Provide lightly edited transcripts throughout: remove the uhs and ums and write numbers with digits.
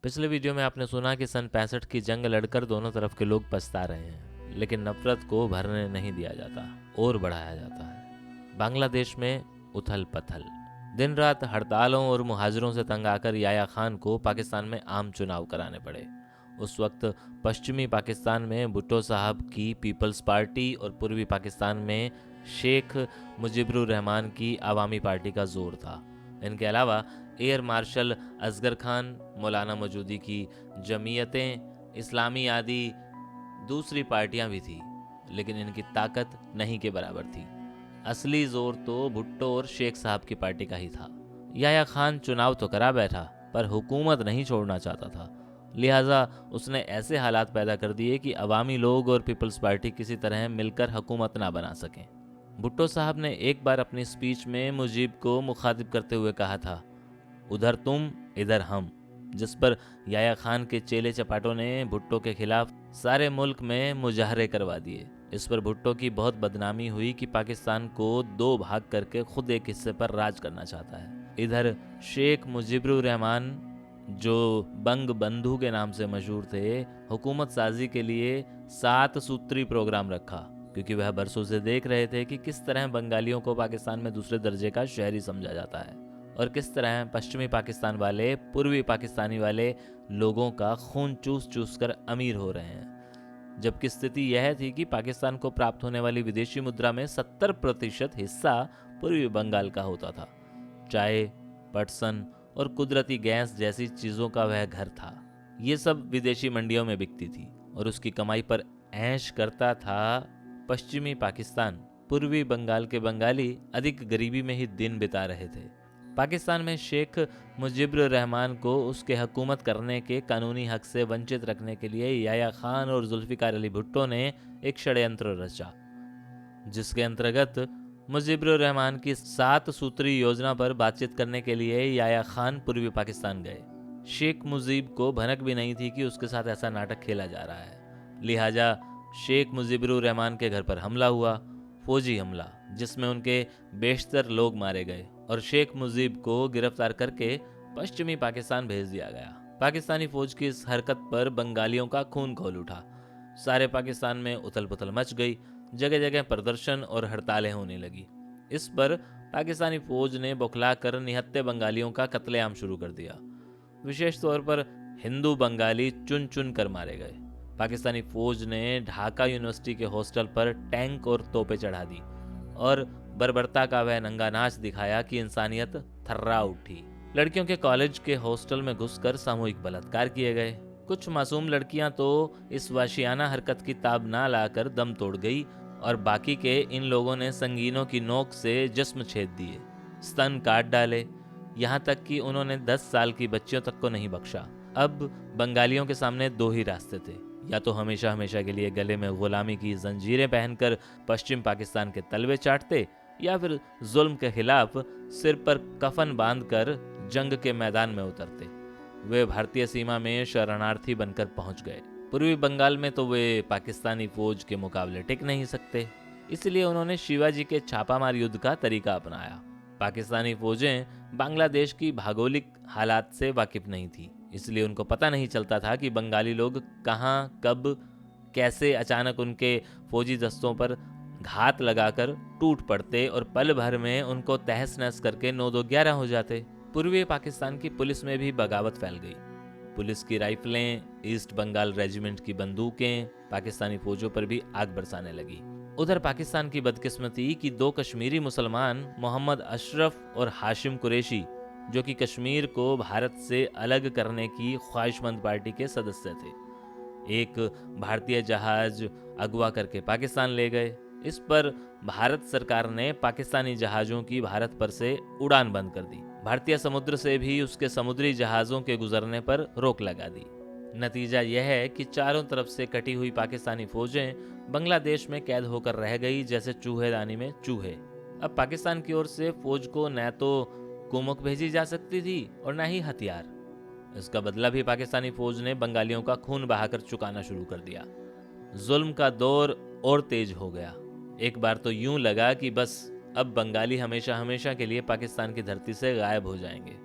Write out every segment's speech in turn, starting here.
पिछले वीडियो में आपने सुना कि सन 65 की जंग लड़कर दोनों तरफ के लोग पछता रहे हैं, लेकिन नफरत को भरने नहीं दिया जाता और बढ़ाया जाता है। बांग्लादेश में उथल पथल, दिन रात हड़तालों और मुहाजिरों से तंग आकर याया खान को पाकिस्तान में आम चुनाव कराने पड़े। उस वक्त पश्चिमी पाकिस्तान में भुट्टो साहब की पीपल्स पार्टी और पूर्वी पाकिस्तान में शेख मुजीबुर रहमान की आवामी पार्टी का जोर था। इनके अलावा एयर मार्शल असगर खान, मौलाना मौजूदी की जमीयतें इस्लामी आदि दूसरी पार्टियां भी थी, लेकिन इनकी ताकत नहीं के बराबर थी। असली जोर तो भुट्टो और शेख साहब की पार्टी का ही था। याया खान चुनाव तो करा बैठा, पर हुकूमत नहीं छोड़ना चाहता था। लिहाजा उसने ऐसे हालात पैदा कर दिए कि अवामी लोग और पीपल्स पार्टी किसी तरह मिलकर हुकूमत ना बना सकें। भुट्टो साहब ने एक बार अपनी स्पीच में मुजीब को मुखातिब करते हुए कहा था, उधर तुम इधर हम, जिस पर याया खान के चेले चपाटों ने भुट्टो के खिलाफ सारे मुल्क में मुजाहरे करवा दिए। इस पर भुट्टो की बहुत बदनामी हुई कि पाकिस्तान को दो भाग करके खुद एक हिस्से पर राज करना चाहता है। इधर शेख मुजीबुर रहमान, जो बंग बंधु के नाम से मशहूर थे, हुकूमत साजी के लिए 7 सूत्री प्रोग्राम रखा, क्योंकि वह बरसों से देख रहे थे कि किस तरह बंगालियों को पाकिस्तान में दूसरे दर्जे का शहरी समझा जाता है और किस तरह पश्चिमी पाकिस्तान वाले पूर्वी पाकिस्तानी वाले लोगों का खून चूस चूस कर अमीर हो रहे हैं। जबकि स्थिति यह थी कि पाकिस्तान को प्राप्त होने वाली विदेशी मुद्रा में 70% हिस्सा पूर्वी बंगाल का होता था। चाय, पटसन और कुदरती गैस जैसी चीज़ों का वह घर था। ये सब विदेशी मंडियों में बिकती थी और उसकी कमाई पर ऐश करता था पश्चिमी पाकिस्तान। पूर्वी बंगाल के बंगाली अधिक गरीबी में ही दिन बिता रहे थे। पाकिस्तान में शेख मुजीबुर रहमान को उसके हुकूमत करने के कानूनी हक से वंचित रखने के लिए याया खान और जुल्फिकार अली भुट्टो ने एक षड्यंत्र रचा, जिसके अंतर्गत मुजीबुर रहमान की 7 सूत्री योजना पर बातचीत करने के लिए याया खान पूर्वी पाकिस्तान गए। शेख मुजीब को भनक भी नहीं थी कि उसके साथ ऐसा नाटक खेला जा रहा है। लिहाजा शेख मुजीबुर रहमान के घर पर हमला हुआ, फौजी हमला, जिसमें उनके बेशतर लोग मारे गए और शेख मुजीब को गिरफ्तार करके पश्चिमी पाकिस्तान भेज दिया गया। पाकिस्तानी फौज की इस हरकत पर बंगालियों का खून खौल उठा। सारे पाकिस्तान में उथल पुथल मच गई, जगह जगह प्रदर्शन और हड़तालें होने लगी। इस पर पाकिस्तानी फौज ने बौखलाकर निहत्थे बंगालियों का कत्लेआम शुरू कर दिया। विशेष तौर पर हिंदू बंगाली चुन चुन कर मारे गए। पाकिस्तानी फौज ने ढाका यूनिवर्सिटी के हॉस्टल पर टैंक और तोपें चढ़ा दी और बर्बरता का वह नंगा नाच दिखाया कि इंसानियत थर्रा उठी। लड़कियों के कॉलेज के हॉस्टल में घुसकर सामूहिक बलात्कार किए गए। कुछ मासूम लड़कियां तो इस वाशियाना हरकत की ताब ना लाकर दम तोड़ गई और बाकी के इन लोगों ने संगीनों की नोक से जिस्म छेद दिए, स्तन काट डाले, यहाँ तक कि उन्होंने 10 साल की बच्चियों तक को नहीं बख्शा। अब बंगालियों के सामने दो ही रास्ते थे, या तो हमेशा हमेशा के लिए गले में गुलामी की जंजीरें पहनकर पश्चिम पाकिस्तान के तलवे चाटते, या फिर जुल्म के खिलाफ सिर पर कफन बांधकर जंग के मैदान में उतरते। वे भारतीय सीमा में शरणार्थी बनकर पहुंच गए। पूर्वी बंगाल में तो वे पाकिस्तानी फौज के मुकाबले टिक नहीं सकते, इसलिए उन्होंने शिवाजी के छापामार युद्ध का तरीका अपनाया। पाकिस्तानी फौजें बांग्लादेश की भौगोलिक हालात से वाकिफ नहीं थी, इसलिए उनको पता नहीं चलता था कि बंगाली लोग कहाँ, कब, कैसे अचानक उनके फौजी दस्तों पर घात लगाकर टूट पड़ते और पल भर में उनको तहस नहस करके 9-2-11 हो जाते। पूर्वी पाकिस्तान की पुलिस में भी बगावत फैल गई। पुलिस की राइफलें, ईस्ट बंगाल रेजिमेंट की बंदूकें पाकिस्तानी फौजों पर भी आग बरसाने लगी। उधर पाकिस्तान की बदकिस्मती कि 2 कश्मीरी मुसलमान मोहम्मद अशरफ और हाशिम कुरैशी, जो कि कश्मीर को भारत से अलग करने की ख्वाहिशमंद पार्टी के सदस्य थे, एक भारतीय जहाज अगवा करके पाकिस्तान ले गए। इस पर भारत सरकार ने पाकिस्तानी जहाजों की भारत पर से उड़ान बंद कर दी। भारतीय समुद्र से भी उसके समुद्री जहाजों के गुजरने पर रोक लगा दी। नतीजा यह है कि चारों तरफ से कटी हुई पाकिस्तानी फौजें बांग्लादेश में कैद होकर रह गई, जैसे चूहेदानी में चूहे। अब पाकिस्तान की ओर से फौज को न तो कुमक भेजी जा सकती थी और न ही हथियार। इसका बदला भी पाकिस्तानी फौज ने बंगालियों का खून बहाकर चुकाना शुरू कर दिया। जुल्म का दौर और तेज हो गया। एक बार तो यूं लगा कि बस अब बंगाली हमेशा हमेशा के लिए पाकिस्तान की धरती से गायब हो जाएंगे,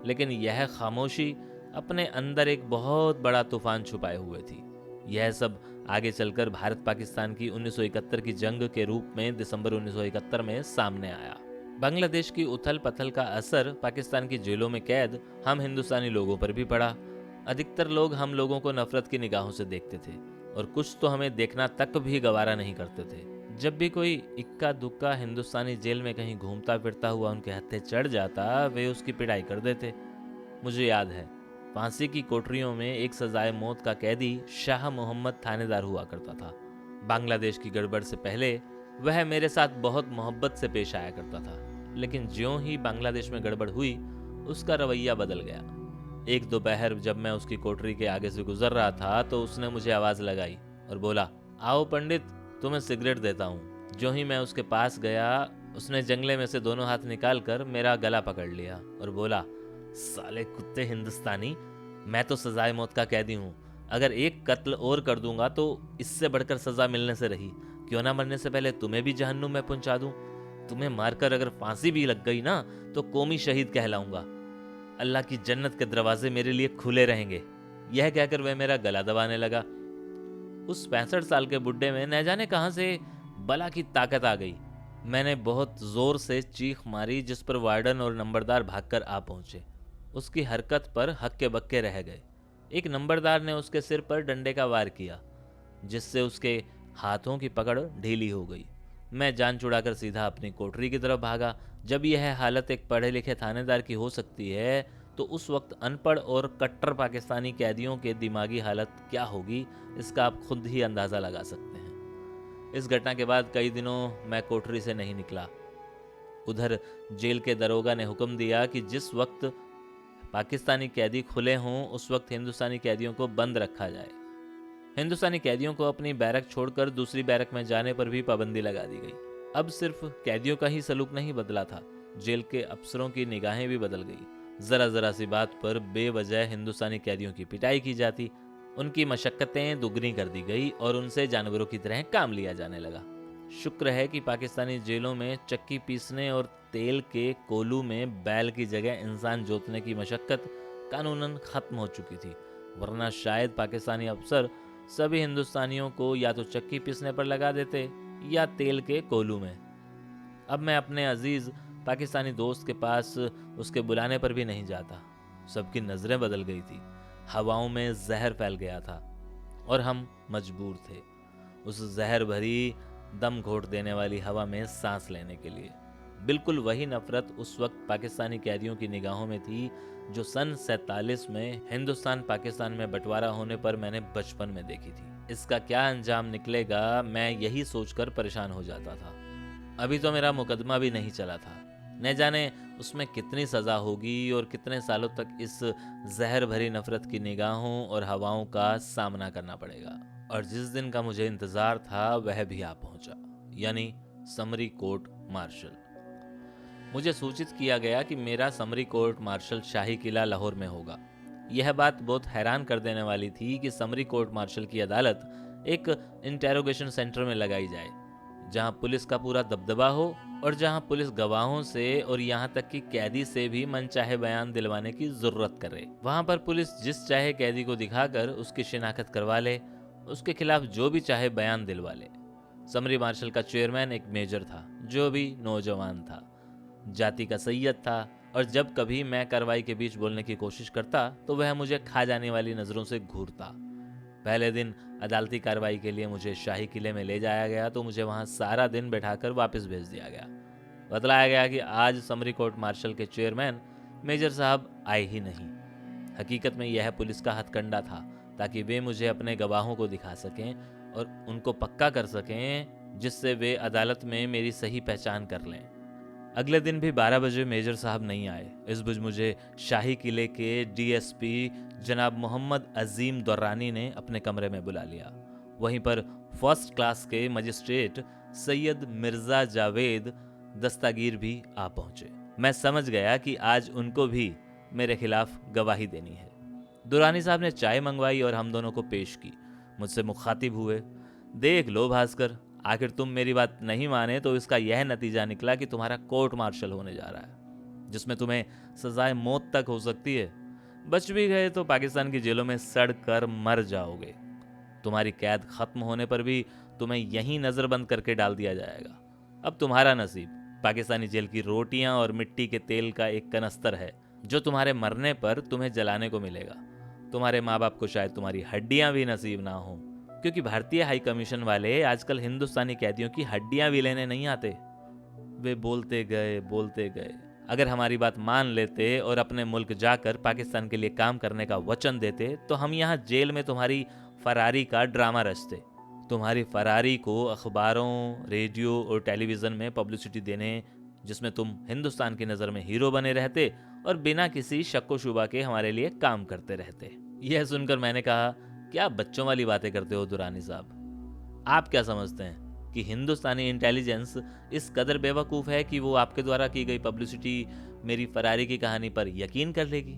लेकिन यह खामोशी अपने अंदर एक बहुत बड़ा तूफान छुपाए हुए थी। यह सब आगे चलकर भारत पाकिस्तान की 1971 की जंग के रूप में दिसंबर 1971 में सामने आया। बांग्लादेश की उथल पथल का असर पाकिस्तान की जेलों में कैद हम हिंदुस्तानी लोगों पर भी पड़ा। अधिकतर लोग हम लोगों को नफरत की निगाहों से देखते थे और कुछ तो हमें देखना तक भी गवारा नहीं करते थे। जब भी कोई इक्का दुक्का हिंदुस्तानी जेल में कहीं घूमता फिरता हुआ उनके हत्थे चढ़ जाता, वे उसकी पिटाई कर देते। मुझे याद है, फांसी की कोठरियों में एक सजाए मौत का कैदी शाह मोहम्मद थानेदार हुआ करता था। बांग्लादेश की गड़बड़ से पहले वह मेरे साथ बहुत मोहब्बत से पेश आया करता था, लेकिन ज्यों ही बांग्लादेश में गड़बड़ हुई उसका रवैया बदल गया। एक दोपहर जब मैं उसकी कोठरी के आगे से गुजर रहा था तो उसने मुझे आवाज लगाई और बोला, आओ पंडित, तुम्हें सिगरेट देता हूँ। जो ही मैं उसके पास गया, उसने जंगले में से दोनों हाथ निकाल कर मेरा गला पकड़ लिया और बोला, साले कुत्ते हिंदुस्तानी, मैं तो सजाए मौत का कैदी हूँ। अगर एक कत्ल और कर दूंगा तो इससे बढ़कर सजा मिलने से रही। क्यों ना मरने से पहले तुम्हें भी जहन्नुम में पहुंचा दूं। तुम्हें मारकर अगर फांसी भी लग गई ना तो कौमी शहीद कहलाऊंगा। अल्लाह की जन्नत के दरवाजे मेरे लिए खुले रहेंगे। यह कहकर वह मेरा गला दबाने लगा। उस 65 साल के बुड्ढे में न जाने कहां से बला की ताकत आ गई। मैंने बहुत जोर से चीख मारी, जिस पर वार्डन और नंबरदार भागकर आ पहुंचे। उसकी हरकत पर हक्के बक्के रह गए। एक नंबरदार ने उसके सिर पर डंडे का वार किया, जिससे उसके हाथों की पकड़ ढीली हो गई। मैं जान छुड़ाकर सीधा अपनी कोठरी की तरफ भागा। जब यह हालत एक पढ़े लिखे थानेदार की हो सकती है तो उस वक्त अनपढ़ और कट्टर पाकिस्तानी कैदियों के दिमागी हालत क्या होगी, इसका आप खुद ही अंदाज़ा लगा सकते हैं। इस घटना के बाद कई दिनों मैं कोठरी से नहीं निकला। उधर जेल के दरोगा ने हुक्म दिया कि जिस वक्त पाकिस्तानी कैदी खुले हों उस वक्त हिंदुस्तानी कैदियों को बंद रखा जाए। हिंदुस्तानी कैदियों को अपनी बैरक छोड़कर दूसरी बैरक में जाने पर भी पाबंदी लगा दी गई। अब सिर्फ कैदियों का ही सलूक नहीं बदला था, जेल के अफसरों की निगाहें भी बदल गई। जरा जरा सी बात पर बेवजह हिंदुस्तानी कैदियों की पिटाई की जाती, उनकी मशक्कतें दुगनी कर दी गई और उनसे जानवरों की तरह काम लिया जाने लगा। शुक्र है कि पाकिस्तानी जेलों में चक्की पीसने और तेल के कोलू में बैल की जगह इंसान जोतने की मशक्कत कानूनन खत्म हो चुकी थी, वरना शायद पाकिस्तानी अफसर सभी हिंदुस्तानियों को या तो चक्की पीसने पर लगा देते या तेल के कोलू में। अब मैं अपने अजीज पाकिस्तानी दोस्त के पास उसके बुलाने पर भी नहीं जाता। सबकी नजरें बदल गई थी, हवाओं में जहर फैल गया था और हम मजबूर थे उस जहर भरी दम घोट देने वाली हवा में सांस लेने के लिए। बिल्कुल वही नफरत उस वक्त पाकिस्तानी कैदियों की निगाहों में थी जो सन 47 में हिंदुस्तान पाकिस्तान में बंटवारा होने पर मैंने बचपन में देखी थी। इसका क्या अंजाम निकलेगा, मैं यही सोचकर परेशान हो जाता था। अभी तो मेरा मुकदमा भी नहीं चला था, न जाने उसमें कितनी सजा होगी और कितने सालों तक इस जहर भरी नफरत की निगाहों और हवाओं का सामना करना पड़ेगा। और जिस दिन का मुझे इंतजार था वह भी आ पहुंचा, यानी समरी कोर्ट मार्शल। मुझे सूचित किया गया कि मेरा समरी कोर्ट मार्शल शाही किला लाहौर में होगा। यह बात बहुत हैरान कर देने वाली थी कि समरी कोर्ट मार्शल की अदालत एक इंटेरोगेशन सेंटर में लगाई जाए, जहां पुलिस का पूरा दबदबा हो और जहां पुलिस गवाहों से और यहां तक कि कैदी से भी मनचाहे बयान दिलवाने की जरूरत करे। वहां पर पुलिस जिस चाहे कैदी को दिखाकर उसकी शिनाख्त करवा ले, उसके खिलाफ जो भी चाहे बयान दिलवा ले। समरी मार्शल का चेयरमैन एक मेजर था जो भी नौजवान था, जाति का सैयद था, और जब कभी मैं कार्रवाई के बीच बोलने की कोशिश करता तो वह मुझे खा जाने वाली नजरों से घूरता। पहले दिन अदालती कार्रवाई के लिए मुझे शाही किले में ले जाया गया तो मुझे वहां सारा दिन बैठाकर वापस भेज दिया गया। बतलाया गया कि आज समरी कोर्ट मार्शल के चेयरमैन मेजर साहब आए ही नहीं। हकीकत में यह पुलिस का हथकंडा था ताकि वे मुझे अपने गवाहों को दिखा सकें और उनको पक्का कर सकें, जिससे वे अदालत में मेरी सही पहचान कर लें। अगले दिन भी 12 बजे मेजर साहब नहीं आए। इस बीच मुझे शाही किले के डीएसपी जनाब मोहम्मद अजीम दुर्रानी ने अपने कमरे में बुला लिया। वहीं पर फर्स्ट क्लास के मजिस्ट्रेट सैयद मिर्जा जावेद दस्तागीर भी आ पहुंचे। मैं समझ गया कि आज उनको भी मेरे खिलाफ गवाही देनी है। दुर्रानी साहब ने चाय मंगवाई और हम दोनों को पेश की। मुझसे मुखातिब हुए, देख लो भास्कर, आखिर तुम मेरी बात नहीं माने तो इसका यह नतीजा निकला कि तुम्हारा कोर्ट मार्शल होने जा रहा है, जिसमें तुम्हें सजाए मौत तक हो सकती है। बच भी गए तो पाकिस्तान की जेलों में सड़ कर मर जाओगे। तुम्हारी कैद खत्म होने पर भी तुम्हें यहीं नजरबंद करके डाल दिया जाएगा। अब तुम्हारा नसीब पाकिस्तानी जेल की रोटियां और मिट्टी के तेल का एक कनस्तर है, जो तुम्हारे मरने पर तुम्हें जलाने को मिलेगा। तुम्हारे माँ बाप को शायद तुम्हारी हड्डियां भी नसीब ना हो, क्योंकि भारतीय हाई कमीशन वाले आजकल हिंदुस्तानी कैदियों की हड्डियां भी लेने नहीं आते। वे बोलते गए। अगर हमारी बात मान लेते और अपने मुल्क जाकर पाकिस्तान के लिए काम करने का वचन देते तो हम यहाँ जेल में तुम्हारी फरारी का ड्रामा रचते। तुम्हारी फरारी को अखबारों, रेडियो और टेलीविज़न में पब्लिसिटी देने, जिसमें तुम हिंदुस्तान की नज़र में हीरो बने रहते और बिना किसी शक्को शुबा के हमारे लिए काम करते रहते। यह सुनकर मैंने कहा, क्या बच्चों वाली बातें करते हो दुरानी साहब? आप क्या समझते हैं कि हिंदुस्तानी इंटेलिजेंस इस कदर बेवकूफ़ है कि वो आपके द्वारा की गई पब्लिसिटी मेरी फरारी की कहानी पर यकीन कर लेगी?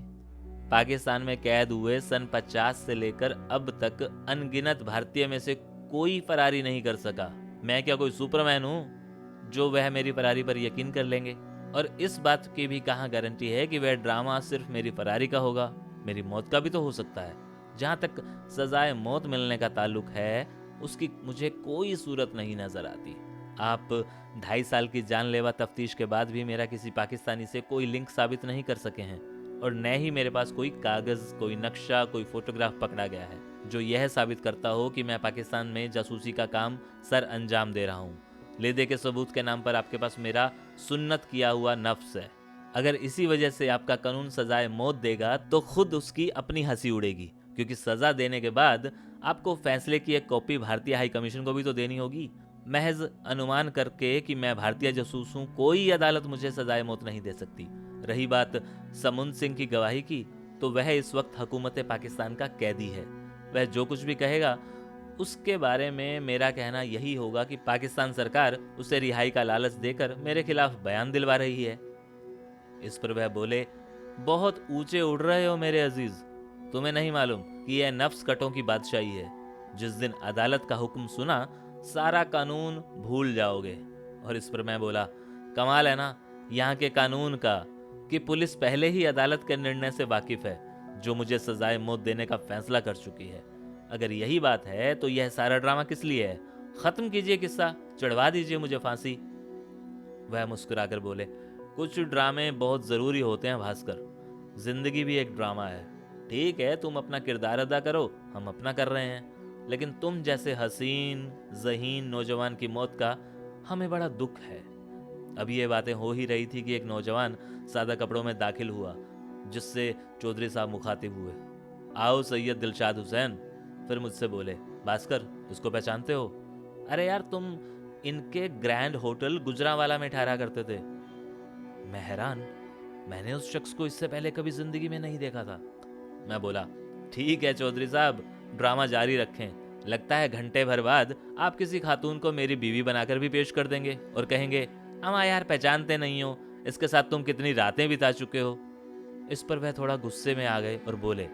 पाकिस्तान में कैद हुए सन 50 से लेकर अब तक अनगिनत भारतीय में से कोई फरारी नहीं कर सका। मैं क्या कोई सुपरमैन हूँ जो वह मेरी फरारी पर यकीन कर लेंगे? और इस बात की भी कहाँ गारंटी है कि वह ड्रामा सिर्फ मेरी फरारी का होगा? मेरी मौत का भी तो हो सकता है। जहाँ तक सजाए मौत मिलने का ताल्लुक है, उसकी मुझे कोई सूरत नहीं नजर आती। आप 2.5 साल की जानलेवा तफ्तीश के बाद भी मेरा किसी पाकिस्तानी से कोई लिंक साबित नहीं कर सके हैं, और न ही मेरे पास कोई कागज, कोई नक्शा, कोई फोटोग्राफ पकड़ा गया है जो यह साबित करता हो कि मैं पाकिस्तान में जासूसी का काम सर अंजाम दे रहा हूँ। ले दे के सबूत के नाम पर आपके पास मेरा सुन्नत किया हुआ नफ्स है। अगर इसी वजह से आपका कानून सजाए मौत देगा तो खुद उसकी अपनी हंसी उड़ेगी, क्योंकि सजा देने के बाद आपको फैसले की एक कॉपी भारतीय हाई कमीशन को भी तो देनी होगी। महज अनुमान करके कि मैं भारतीय जासूस हूँ, कोई अदालत मुझे सजाए मौत नहीं दे सकती। रही बात समुंद सिंह की गवाही की, तो वह इस वक्त हुकूमत पाकिस्तान का कैदी है। वह जो कुछ भी कहेगा उसके बारे में मेरा कहना यही होगा कि पाकिस्तान सरकार उसे रिहाई का लालच देकर मेरे खिलाफ बयान दिलवा रही है। इस पर वह बोले, बहुत ऊंचे उड़ रहे हो मेरे अजीज, तुम्हें नहीं मालूम कि यह नफ्स कटों की बादशाही है। जिस दिन अदालत का हुक्म सुना सारा कानून भूल जाओगे। और इस पर मैं बोला, कमाल है ना यहाँ के कानून का, कि पुलिस पहले ही अदालत के निर्णय से वाकिफ है जो मुझे सजाए मौत देने का फैसला कर चुकी है। अगर यही बात है तो यह सारा ड्रामा किस लिए है? खत्म कीजिए किस्सा, चढ़वा दीजिए मुझे फांसी। वह मुस्कुराकर बोले, कुछ ड्रामे बहुत जरूरी होते हैं भास्कर, जिंदगी भी एक ड्रामा है। ठीक है, तुम अपना किरदार अदा करो, हम अपना कर रहे हैं, लेकिन तुम जैसे हसीन ज़हीन नौजवान की मौत का हमें बड़ा दुख है। अब ये बातें हो ही रही थी कि एक नौजवान सादा कपड़ों में दाखिल हुआ, जिससे चौधरी साहब मुखातिब हुए। आओ सैयद दिलशाद हुसैन। फिर मुझसे बोले, भास्कर इसको पहचानते हो? अरे यार, तुम इनके ग्रैंड होटल गुजरांवाला में ठहरा करते थे। मैं हैरान, मैंने उस शख्स को इससे पहले कभी जिंदगी में नहीं देखा था। मैं बोला, ठीक है चौधरी साहब, ड्रामा जारी रखें। लगता है घंटे भर बाद आप किसी खातून को मेरी बीवी बनाकर भी पेश कर देंगे और कहेंगे, अमा यार पहचानते नहीं हो, इसके साथ तुम कितनी रातें बिता चुके हो। इस पर वह थोड़ा गुस्से में आ गए और बोले,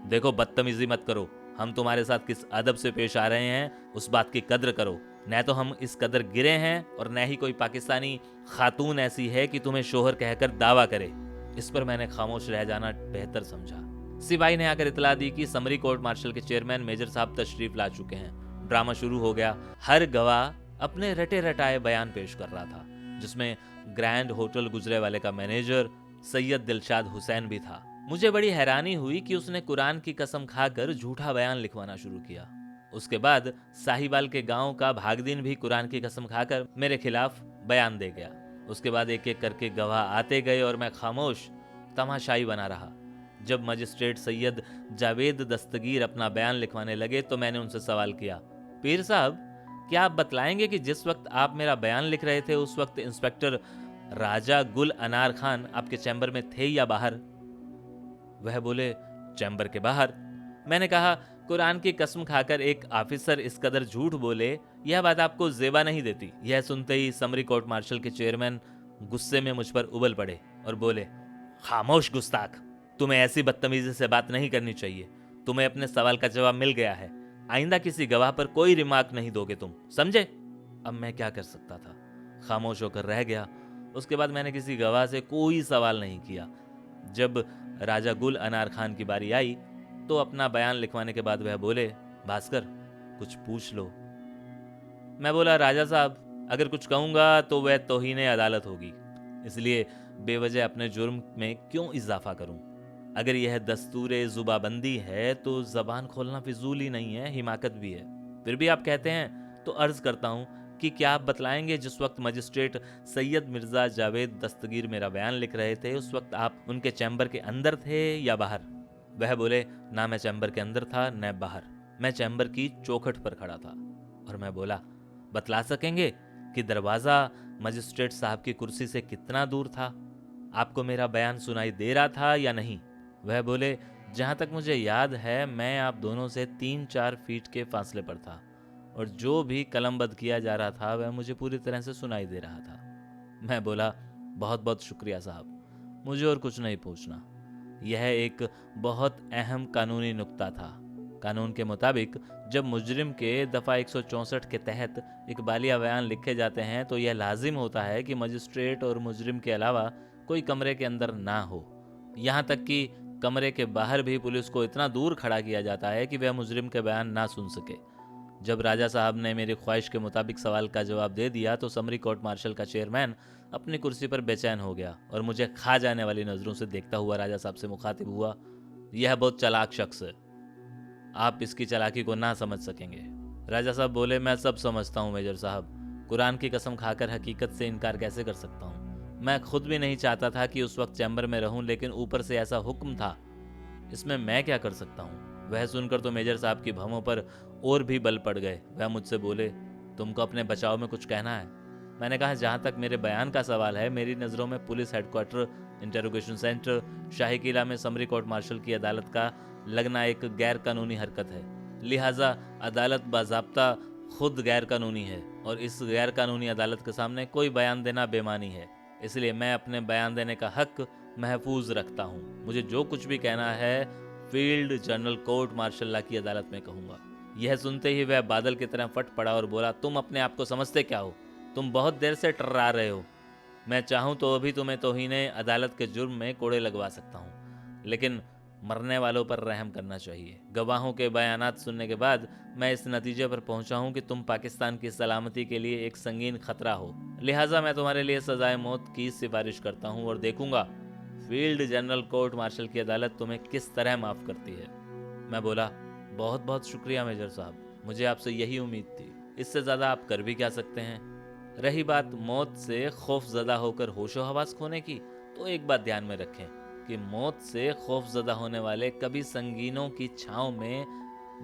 देखो बदतमीजी मत करो, हम तुम्हारे साथ किस अदब से पेश आ रहे हैं उस बात की कद्र करो। न तो हम इस कदर गिरे हैं और न ही कोई पाकिस्तानी खातून ऐसी है कि तुम्हें शोहर कहकर दावा करे। इस पर मैंने खामोश रह जाना बेहतर समझा। सिपाही ने आकर इतला दी कि समरी कोर्ट मार्शल के चेयरमैन मेजर साहब तशरीफ ला चुके हैं। ड्रामा शुरू हो गया। हर गवाह अपने रटे रटाए बयान पेश कर रहा था, जिसमें ग्रैंड होटल गुजरेवाले का मैनेजर सैयद दिलशाद हुसैन भी था। मुझे बड़ी हैरानी हुई कि उसने कुरान की कसम खाकर झूठा बयान लिखवाना शुरू किया। उसके बाद साहिवाल के गांव का भागदीन भी कुरान की कसम खाकर मेरे खिलाफ बयान दे गया। उसके बाद एक एक करके गवाह आते गए और मैं खामोश तमाशाई बना रहा। जब मजिस्ट्रेट सैयद जावेद दस्तगीर अपना बयान लिखवाने लगे तो मैंने उनसे सवाल किया, पीर साहब, क्या आप बतलाएंगे कि जिस वक्त आप मेरा बयान लिख रहे थे उस वक्त इंस्पेक्टर राजा गुल अनार खान आपके चैम्बर में थे या बाहर? वह बोले, चैम्बर के बाहर। मैंने कहा, कुरान की कसम खाकर एक ऑफिसर इस कदर झूठ बोले, यह बात आपको जेबा नहीं देती? यह सुनते ही समरी कोर्ट मार्शल के चेयरमैन गुस्से में मुझ पर उबल पड़े और बोले, खामोश गुस्ताख, तुम्हें ऐसी बदतमीजी से बात नहीं करनी चाहिए। तुम्हें अपने सवाल का जवाब मिल गया है। आइंदा किसी गवाह पर कोई रिमार्क नहीं दोगे तुम, समझे? अब मैं क्या कर सकता था? खामोश होकर रह गया। उसके बाद मैंने किसी गवाह से कोई सवाल नहीं किया। जब राजा गुल अनार खान की बारी आई तो अपना बयान लिखवाने के बाद वह बोले, भास्कर कुछ पूछ लो। मैं बोला, राजा साहब अगर कुछ कहूंगा तो वह तौहीन अदालत होगी, इसलिए बेवजह अपने जुर्म में क्यों इजाफा करूं। अगर यह दस्तूर जुबाबंदी है तो जबान खोलना फिजूल ही नहीं है, हिमाकत भी है। फिर भी आप कहते हैं तो अर्ज करता हूं कि क्या आप बतलाएंगे जिस वक्त मजिस्ट्रेट सैयद मिर्जा जावेद दस्तगीर मेरा बयान लिख रहे थे उस वक्त आप उनके चैम्बर के अंदर थे या बाहर। वह बोले, ना मैं चैम्बर के अंदर था न बाहर, मैं चैम्बर की चौखट पर खड़ा था। और मैं बोला, बतला सकेंगे कि दरवाज़ा मजिस्ट्रेट साहब की कुर्सी से कितना दूर था? आपको मेरा बयान सुनाई दे रहा था या नहीं? वह बोले, जहाँ तक मुझे याद है मैं आप दोनों से 3-4 फीट के फासले पर था और जो भी कलमबद्ध किया जा रहा था वह मुझे पूरी तरह से सुनाई दे रहा था। मैं बोला, बहुत बहुत शुक्रिया साहब, मुझे और कुछ नहीं पूछना। यह एक बहुत अहम कानूनी नुक्ता था। कानून के मुताबिक जब मुजरिम के दफ़ा 164 के तहत इकबालिया बयान लिखे जाते हैं तो यह लाजिम होता है कि मजिस्ट्रेट और मुजरिम के अलावा कोई कमरे के अंदर ना हो। यहाँ तक कि कमरे के बाहर भी पुलिस को इतना दूर खड़ा किया जाता है कि वह मुजरिम के बयान ना सुन सके। जब राजा साहब ने मेरी ख्वाहिश के मुताबिक सवाल का जवाब दे दिया तो समरी कोर्ट मार्शल का चेयरमैन अपनी कुर्सी पर बेचैन हो गया और मुझे खा जाने वाली नज़रों से देखता हुआ राजा साहब से मुखातिब हुआ, यह बहुत चालाक शख्स है, आप इसकी चालाकी को ना समझ सकेंगे। राजा साहब बोले, मैं सब समझता हूँ मेजर साहब, कुरान की कसम खाकर हकीकत से इनकार कैसे कर सकता हूँ। मैं खुद भी नहीं चाहता था कि उस वक्त चैम्बर में रहूं, लेकिन ऊपर से ऐसा हुक्म था, इसमें मैं क्या कर सकता हूँ। वह सुनकर तो मेजर साहब की भौहों पर और भी बल पड़ गए। वह मुझसे बोले, तुमको अपने बचाव में कुछ कहना है? मैंने कहा, जहाँ तक मेरे बयान का सवाल है, मेरी नज़रों में पुलिस हेडक्वार्टर, इंटरोगेशन सेंटर, शाही किला में समरी कोर्ट मार्शल की अदालत का लगना एक गैर कानूनी हरकत है। लिहाजा अदालत बाज़ाब्ता खुद गैर कानूनी है और इस गैर कानूनी अदालत के सामने कोई बयान देना बेमानी है। इसलिए मैं अपने बयान देने का हक महफूज रखता हूँ। मुझे जो कुछ भी कहना है फील्ड जनरल कोर्ट मार्शल की अदालत में कहूँगा। यह सुनते ही वह बादल की तरह फट पड़ा और बोला, तुम अपने आप को समझते क्या हो? तुम बहुत देर से टर्रा रहे हो। मैं चाहूँ तो अभी तुम्हें तौहीने अदालत के जुर्म में कोड़े लगवा सकता हूँ, लेकिन मरने वालों पर रहम करना चाहिए। गवाहों के बयानात सुनने के बाद मैं इस नतीजे पर पहुंचा हूं कि तुम पाकिस्तान की सलामती के लिए एक संगीन खतरा हो। लिहाजा मैं तुम्हारे लिए सजाए मौत की सिफारिश करता हूं और देखूंगा फील्ड जनरल कोर्ट मार्शल की अदालत तुम्हें किस तरह माफ़ करती है। मैं बोला, बहुत बहुत शुक्रिया मेजर साहब, मुझे आपसे यही उम्मीद थी। इससे ज़्यादा आप कर भी क्या सकते हैं। रही बात मौत से खौफजदा होकर होशो हवास खोने की, तो एक बात ध्यान में रखें कि मौत से खौफजदा होने वाले कभी संगीनों की छांव में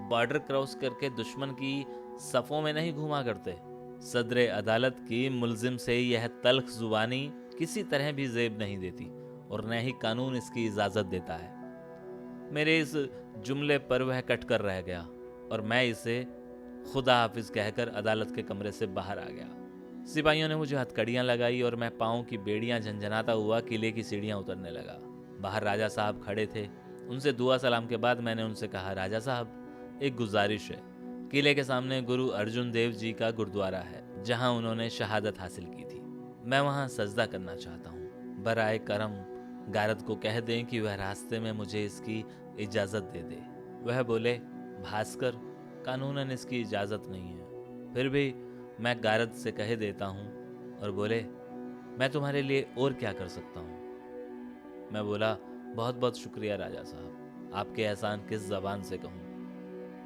बॉर्डर क्रॉस करके दुश्मन की सफ़ों में नहीं घुमा करते। सदर अदालत की मुलजिम से यह तल्ख जुबानी किसी तरह भी जेब नहीं देती और न ही कानून इसकी इजाज़त देता है। मेरे इस जुमले पर वह कट कर रह गया और मैं इसे खुदा हाफिज कहकर अदालत के कमरे से बाहर आ गया। सिपाहियों ने मुझे हथकड़ियाँ लगाई और मैं पाँव की बेड़ियाँ झंझनाता हुआ किले की सीढ़ियाँ उतरने लगा। बाहर राजा साहब खड़े थे। उनसे दुआ सलाम के बाद मैंने उनसे कहा, राजा साहब एक गुजारिश है। किले के सामने गुरु अर्जुन देव जी का गुरुद्वारा है जहाँ उन्होंने शहादत हासिल की थी। मैं वहाँ सजदा करना चाहता हूँ। बराए करम गारद को कह दें कि वह रास्ते में मुझे इसकी इजाज़त दे दे। वह बोले, भास्कर कानूनन इसकी इजाज़त नहीं है, फिर भी मैं गारद से कह देता हूँ। और बोले, मैं तुम्हारे लिए और क्या कर सकता हूँ। मैं बोला, बहुत बहुत शुक्रिया राजा साहब, आपके एहसान किस ज़बान से कहूँ।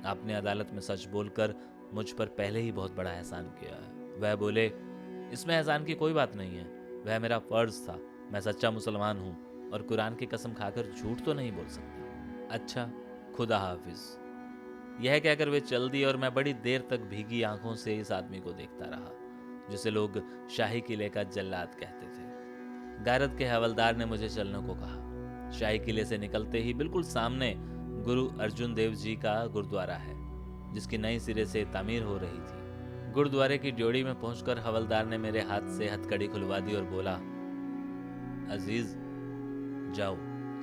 आपने अदालत में सच बोलकर मुझ पर पहले ही बहुत बड़ा एहसान किया है। वह बोले, इसमें एहसान की कोई बात नहीं है, वह मेरा फ़र्ज़ था। मैं सच्चा मुसलमान हूँ और कुरान की कसम खाकर झूठ तो नहीं बोल सकता। अच्छा, खुदा हाफिज। यह कहकर वे चल दी और मैं बड़ी देर तक भीगी आंखों से इस आदमी को देखता रहा जिसे लोग शाही किले का जल्लाद कहते थे। गारद के हवलदार ने मुझे चलने को कहा। शाही किले से निकलते ही बिल्कुल सामने गुरु अर्जुन देव जी का गुरुद्वारा है जिसकी नई सिरे से तामीर हो रही थी। गुरुद्वारे की ड्योढ़ी में पहुंचकर हवलदार ने मेरे हाथ से हथकड़ी खुलवा दी और बोला, अजीज जाओ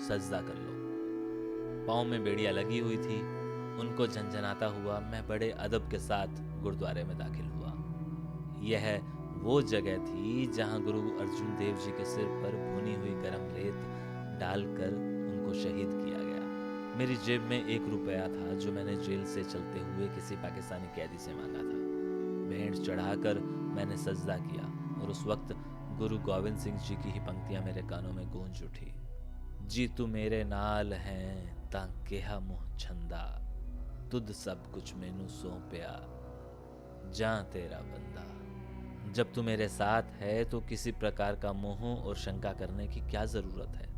सजदा कर लो। पाँव में बेड़ियां लगी हुई थी। उनको झंझनाता हुआ मैं बड़े अदब के साथ गुरुद्वारे में दाखिल हुआ। यह वो जगह थी जहां गुरु अर्जुन देव जी के सिर पर भुनी हुई गरम रेत डालकर उनको शहीद किया गया। मेरी जेब में 1 रुपया था जो मैंने जेल से चलते हुए किसी पाकिस्तानी कैदी से मांगा था। भेंट चढ़ाकर मैंने सजदा किया और उस वक्त गुरु गोविंद सिंह जी की ही पंक्तियां मेरे कानों में गूंज उठी। जी तू मेरे नाल हैं तां केहा मुँह छंदा, तुद सब कुछ मैनू सौंपया जां तेरा बंदा। जब तू मेरे साथ है तो किसी प्रकार का मोह और शंका करने की क्या जरूरत है।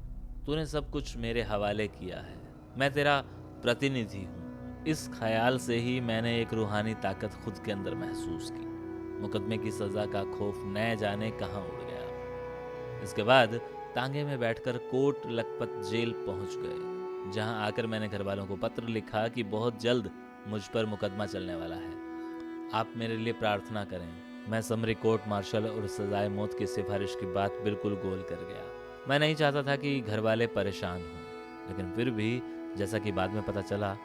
तूने सब कुछ मेरे हवाले किया है, मैं तेरा प्रतिनिधि हूँ। इस ख्याल से ही मैंने एक रूहानी ताकत खुद के अंदर महसूस की। मुकदमे की सजा का खौफ न जाने कहाँ उड़ गया। इसके बाद तांगे में बैठकर कोट लखपत जेल पहुंच गए, जहां आकर मैंने घर वालों को पत्र लिखा कि बहुत जल्द मुझ पर मुकदमा चलने वाला है, आप मेरे लिए प्रार्थना करें। मैं समरी कोर्ट मार्शल और सजाए मौत की सिफारिश की बात बिल्कुल गोल कर गया। मैं नहीं चाहता था कि घर वाले परेशान हों, लेकिन फिर भी जैसा कि बाद में पता चला,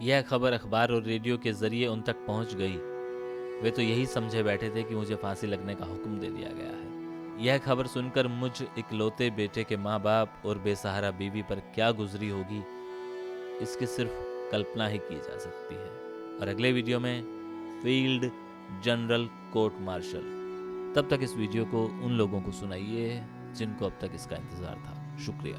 यह खबर अखबार और रेडियो के जरिए उन तक पहुंच गई। वे तो यही समझे बैठे थे कि मुझे फांसी लगने का हुक्म दे दिया गया है। यह खबर सुनकर मुझ इकलौते बेटे के माँ बाप और बेसहारा बीवी पर क्या गुजरी होगी, इसकी सिर्फ कल्पना ही की जा सकती है। और अगले वीडियो में फील्ड जनरल कोर्ट मार्शल। तब तक इस वीडियो को उन लोगों को सुनाइए जिनको अब तक इसका इंतजार था। शुक्रिया।